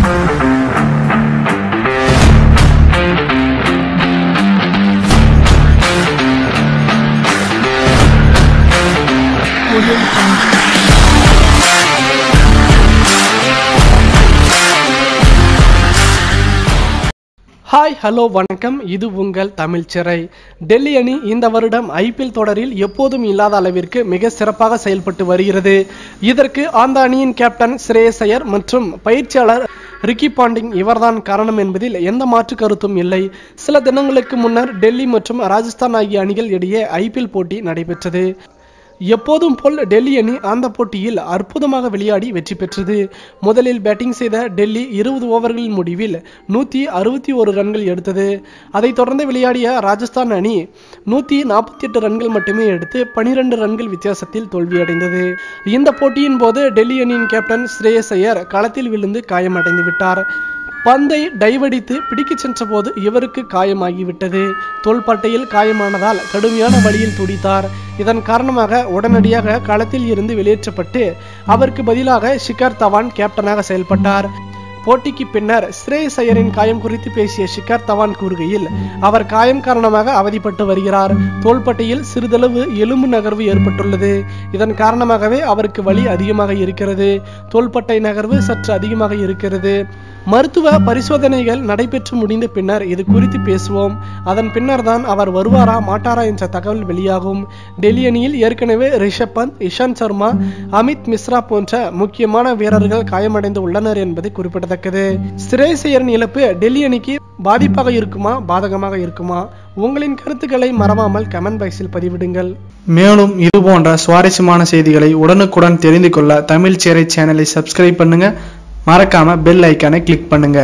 Hi hello வணக்கம். இது உங்கள் தமிழ் சிறை. டெல்லி அணி இந்த வருடம் ஐபிஎல் தொடரில் எப்போதும் இல்லாத அளவிற்கு மிக சிறப்பாக செயல்பட்டு வருகிறது. இதற்கு அந்த அணியின் கேப்டன் ஸ்ரேயஸ் ஐயர் மற்றும் பயிற்சியாளர் ரிக்கி பாண்டிங் இவர்தான் காரணம் என்பதில் எந்த மாற்று கருத்தும் இல்லை. சில தினங்களுக்கு முன்னர் டெல்லி மற்றும் ராஜஸ்தான் ஆகிய அணிகள் இடையே ஐபிஎல் போட்டி நடைபெற்றது. எப்போதும் போல் டெல்லி அணி அந்த போட்டியில் அற்புதமாக விளையாடி வெற்றி பெற்றது. முதலில் பேட்டிங் செய்த டெல்லி 20 ஓவர்களின் முடிவில் 161 ரன்கள் எடுத்தது. அதைத் தொடர்ந்து விளையாடிய ராஜஸ்தான் அணி 148 ரன்கள் மட்டுமே எடுத்து 12 ரன்கள் வித்தியாசத்தில் தோல்வியடைந்தது. இந்த போட்டியின் போது டெல்லி அணியின் கேப்டன் ஸ்ரேயஸ் ஐயர் களத்தில் விழுந்து காயமடைந்து விட்டார். பந்தை டைவடித்து பிடிக்க சென்ற போது இவருக்கு காயமாகிவிட்டது. தோள்பட்டையில் காயமானதால் கடுமையான வழியில் துடித்தார். இதன் காரணமாக உடனடியாக களத்தில் இருந்து வெளியேற்றப்பட்டு அவருக்கு பதிலாக ஷிகர் தவான் கேப்டனாக செயல்பட்டார். போட்டிக்கு பின்னர் ஸ்ரேயஸ் ஐயரின் காயம் குறித்து பேசிய ஷிகர் தவான் கூறுகையில், அவர் காயம் காரணமாக அவதிப்பட்டு வருகிறார். தோள்பட்டையில் சிறிதளவு எலும்பு நகர்வு ஏற்பட்டுள்ளது. இதன் காரணமாகவே அவருக்கு வலி அதிகமாக இருக்கிறது. தோள்பட்டை நகர்வு சற்று அதிகமாக இருக்கிறது. மருத்துவ பரிசோதனைகள் நடைபெற்று முடிந்த பின்னர் இது குறித்து பேசுவோம். அதன் பின்னர் தான் அவர் வருவாரா மாட்டாரா என்ற தகவல் வெளியாகும். டெல்லி அணியில் ஏற்கனவே ரிஷப் பந்த், இஷாந்த் சர்மா, அமித் மிஸ்ரா போன்ற முக்கியமான வீரர்கள் காயமடைந்து உள்ளனர் என்பது குறிப்பிடத்தக்கது. ஸ்ரேயஸ் ஐயரின் இழப்பு டெல்லி அணிக்கு பாதிப்பாக இருக்குமா, பாதகமாக இருக்குமா? உங்களின் கருத்துக்களை மறவாமல் கமெண்ட் பாக்ஸில் பதிவிடுங்கள். மேலும் இது போன்ற சுவாரஸ்யமான செய்திகளை உடனுக்குடன் தெரிந்து கொள்ள தமிழ் சிறை சேனலை சப்ஸ்கிரைப் பண்ணுங்க. மறக்காம பெல் ஐக்கானை கிளிக் பண்ணுங்க.